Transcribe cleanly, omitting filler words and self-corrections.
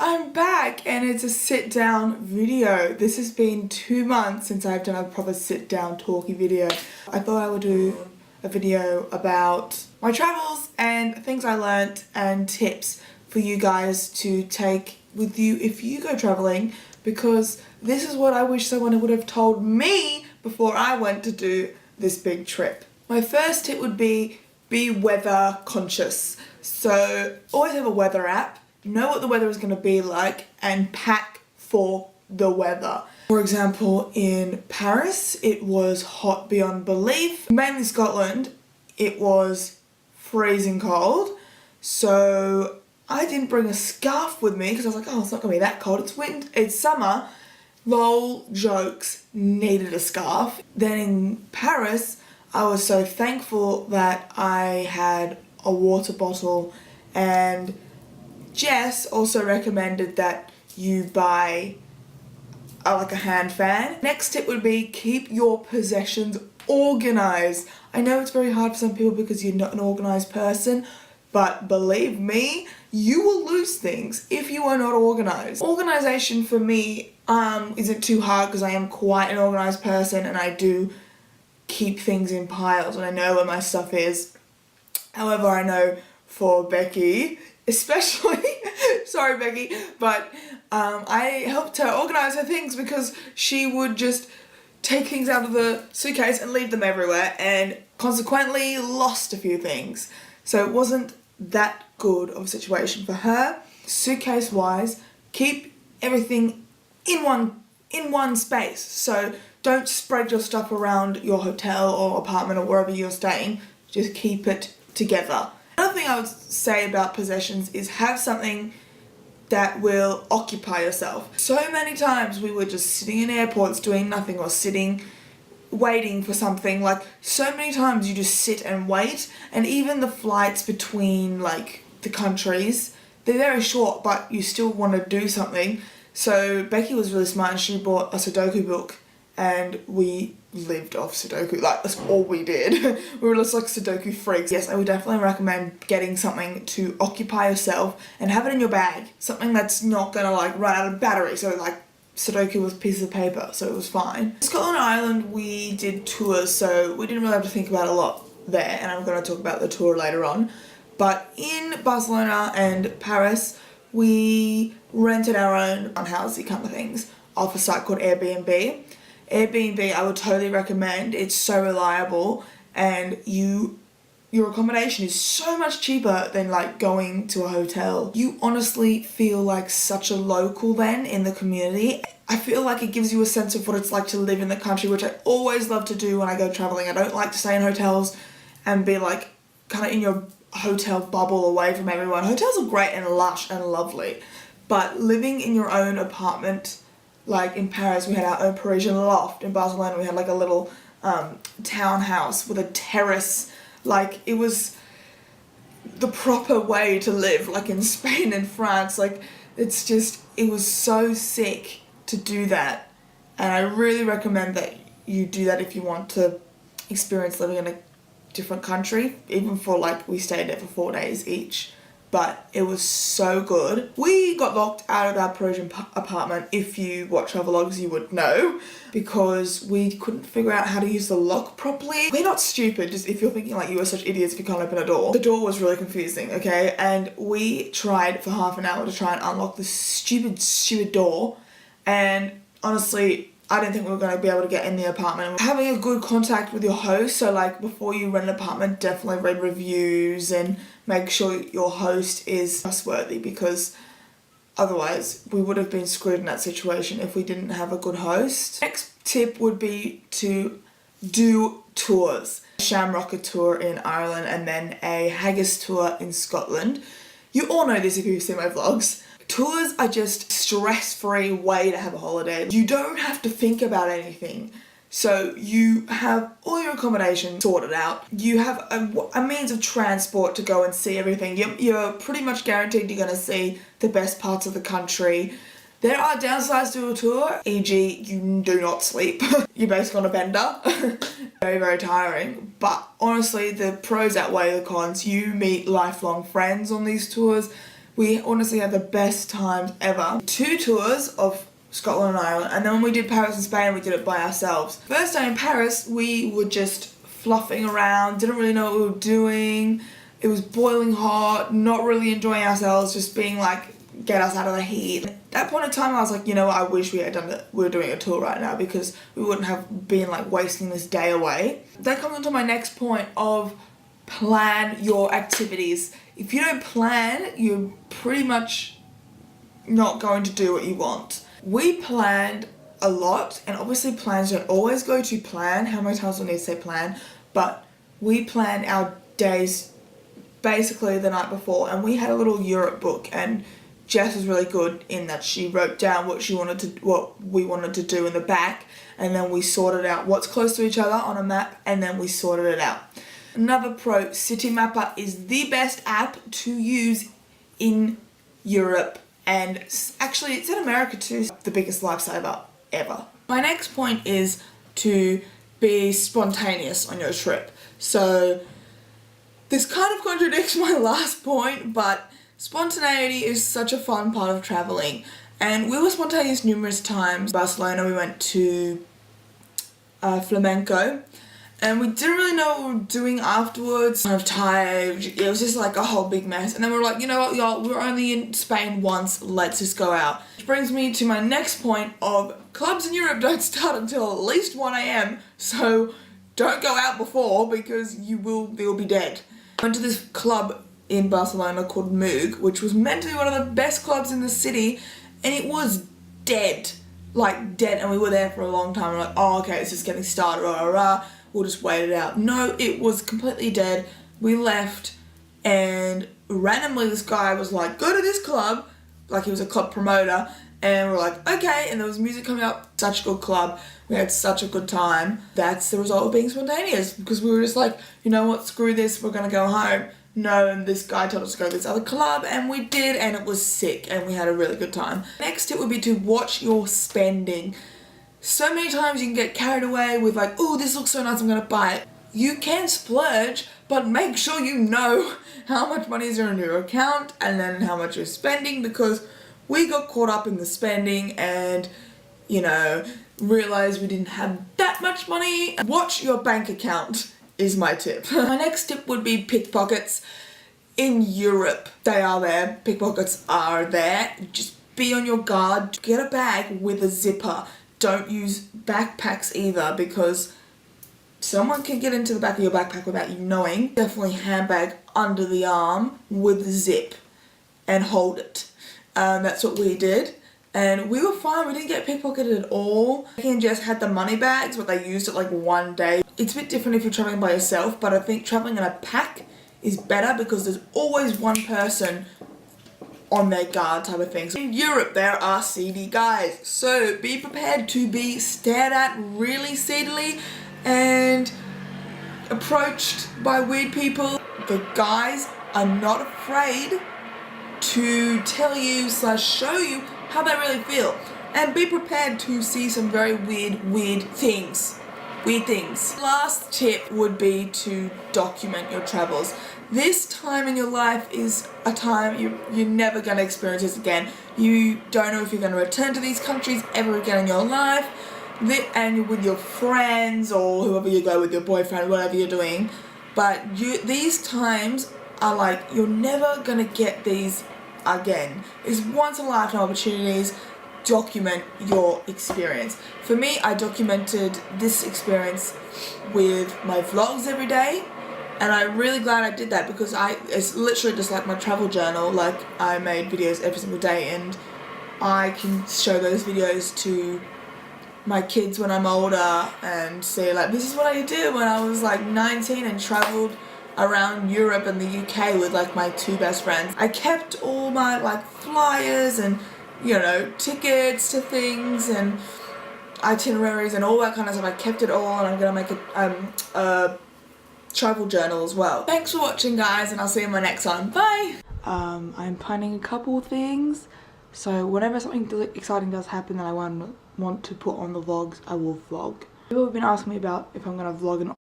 I'm back and it's a sit down video. This has been 2 months since I've done a proper sit down talky video. I thought I would do a video about my travels and things I learnt and tips for you guys to take with you if you go traveling, because this is what I wish someone would have told me before I went to do this big trip. My first tip would be weather conscious. So always have a weather app. Know what the weather is going to be like and pack for the weather. For example, in Paris, it was hot beyond belief. Mainly Scotland, it was freezing cold. So I didn't bring a scarf with me because I was like, oh, it's not going to be that cold. It's summer. Lol, jokes, needed a scarf. Then in Paris, I was so thankful that I had a water bottle, and Jess also recommended that you buy like a hand fan. Next tip would be keep your possessions organized. I know it's very hard for some people because you're not an organized person, but believe me, you will lose things if you are not organized. Organization for me isn't too hard because I am quite an organized person and I do keep things in piles and I know where my stuff is. However, I know for Becky, especially, sorry Becky, but I helped her organise her things because she would just take things out of the suitcase and leave them everywhere and consequently lost a few things. So it wasn't that good of a situation for her. Suitcase wise, keep everything in one space. So don't spread your stuff around your hotel or apartment or wherever you're staying. Just keep it together. Another thing I would say about possessions is have something that will occupy yourself. So many times we were just sitting in airports doing nothing or sitting waiting for something. Like so many times you just sit and wait, and even the flights between like the countries, they're very short but you still want to do something. So Becky was really smart and she bought a Sudoku book and we lived off Sudoku. Like, that's all we did. We were just like Sudoku freaks. Yes, I would definitely recommend getting something to occupy yourself and have it in your bag. Something that's not gonna like run out of battery. So like Sudoku was pieces of paper, so it was fine. Scotland and Ireland, we did tours, so we didn't really have to think about a lot there, and I'm gonna talk about the tour later on. But in Barcelona and Paris, we rented our own housey kind of things off a site called Airbnb. Airbnb I would totally recommend. It's so reliable and your accommodation is so much cheaper than like going to a hotel. You honestly feel like such a local then in the community. I feel like it gives you a sense of what it's like to live in the country, which I always love to do when I go traveling. I don't like to stay in hotels and be like kind of in your hotel bubble away from everyone. Hotels are great and lush and lovely, but living in your own apartment, like in Paris we had our own Parisian loft, in Barcelona we had like a little townhouse with a terrace. Like it was the proper way to live, like in Spain and France. Like it was so sick to do that, and I really recommend that you do that if you want to experience living in a different country, even for like, we stayed there for 4 days each, but it was so good. We got locked out of our Parisian apartment. If you watch our vlogs you would know, because we couldn't figure out how to use the lock properly. We're not stupid, just if you're thinking like you are such idiots if you can't open a door. The door was really confusing, okay, and we tried for half an hour to try and unlock this stupid door, and honestly I didn't think we were going to be able to get in the apartment. Having a good contact with your host, so like before you rent an apartment, definitely read reviews and make sure your host is trustworthy, because otherwise we would have been screwed in that situation if we didn't have a good host. Next tip would be to do tours. A Shamrock tour in Ireland and then a Haggis tour in Scotland. You all know this if you've seen my vlogs. Tours are just stress-free way to have a holiday. You don't have to think about anything. So you have all your accommodation sorted out. You have a means of transport to go and see everything. You're pretty much guaranteed you're going to see the best parts of the country. There are downsides to a tour, e.g. you do not sleep. You're basically on a bender. Very, very tiring. But honestly, the pros outweigh the cons. You meet lifelong friends on these tours, We honestly had the best times ever. 2 tours of Scotland and Ireland, and then when we did Paris and Spain, we did it by ourselves. First day in Paris, we were just fluffing around, didn't really know what we were doing. It was boiling hot, not really enjoying ourselves, just being like, get us out of the heat. At that point in time, I was like, you know what, I wish we had done it. We were doing a tour right now because we wouldn't have been like wasting this day away. That comes into my next point of plan your activities. If you don't plan, you're pretty much not going to do what you want. We planned a lot, and obviously plans don't always go to plan. How many times do I need to say plan? But we planned our days basically the night before, and we had a little Europe book, and Jess was really good in that she wrote down what we wanted to do in the back, and then we sorted out what's close to each other on a map, and then we sorted it out. Another pro, City Mapper is the best app to use in Europe, and actually it's in America too. The biggest lifesaver ever. My next point is to be spontaneous on your trip. So this kind of contradicts my last point, but spontaneity is such a fun part of traveling, and we were spontaneous numerous times. Barcelona, we went to flamenco, and we didn't really know what we were doing afterwards. Kind of tired. It was just like a whole big mess, and then we were like, you know what, y'all, we're only in Spain once, let's just go out. Which brings me to my next point of clubs in Europe don't start until at least 1 AM, so don't go out before because you'll be dead. I went to this club in Barcelona called Moog, which was meant to be one of the best clubs in the city, and it was dead. Like dead, and we were there for a long time. We're like, oh okay, it's just getting started, we'll just wait it out. No, it was completely dead. We left, and randomly this guy was like, go to this club, like he was a club promoter, and we're like, okay, and there was music coming up. Such a good club. We had such a good time. That's the result of being spontaneous, because we were just like, you know what, screw this, we're gonna go home. No, and this guy told us to go to this other club, and we did, and it was sick, and we had a really good time. Next tip would be to watch your spending. So many times you can get carried away with like, oh, this looks so nice, I'm gonna buy it. You can splurge, but make sure you know how much money is in your account and then how much you're spending, because we got caught up in the spending and, you know, realized we didn't have that much money. Watch your bank account is my tip. My next tip would be pickpockets. In Europe, they are there. Pickpockets are there. Just be on your guard. Get a bag with a zipper. Don't use backpacks either, because someone can get into the back of your backpack without you knowing. Definitely handbag under the arm with a zip and hold it. That's what we did. And we were fine, we didn't get pickpocketed at all. Becky and Jess had the money bags, but they used it like one day. It's a bit different if you're traveling by yourself, but I think traveling in a pack is better because there's always one person on their guard type of things. In Europe, there are seedy guys, so be prepared to be stared at really seedily and approached by weird people. The guys are not afraid to tell you / show you how they really feel, and be prepared to see some very weird things. Last tip would be to document your travels. This time in your life is a time you're never going to experience this again. You don't know if you're going to return to these countries ever again in your life, and with your friends or whoever you go with, your boyfriend, whatever you're doing. But these times are like, you're never going to get these again. It's once in a lifetime opportunities. Document your experience. For me, I documented this experience with my vlogs every day, and I'm really glad I did that, because it's literally just like my travel journal. Like, I made videos every single day, and I can show those videos to my kids when I'm older and say like, this is what I did when I was like 19 and traveled around Europe and the UK with like my 2 best friends. I kept all my like flyers and, you know, tickets to things and itineraries and all that kind of stuff. I kept it all, and I'm gonna make a travel journal as well. Thanks for watching, guys, and I'll see you in my next one. Bye! I'm planning a couple things, so whenever something exciting does happen that I want to put on the vlogs, I will vlog. People have been asking me about if I'm gonna vlog an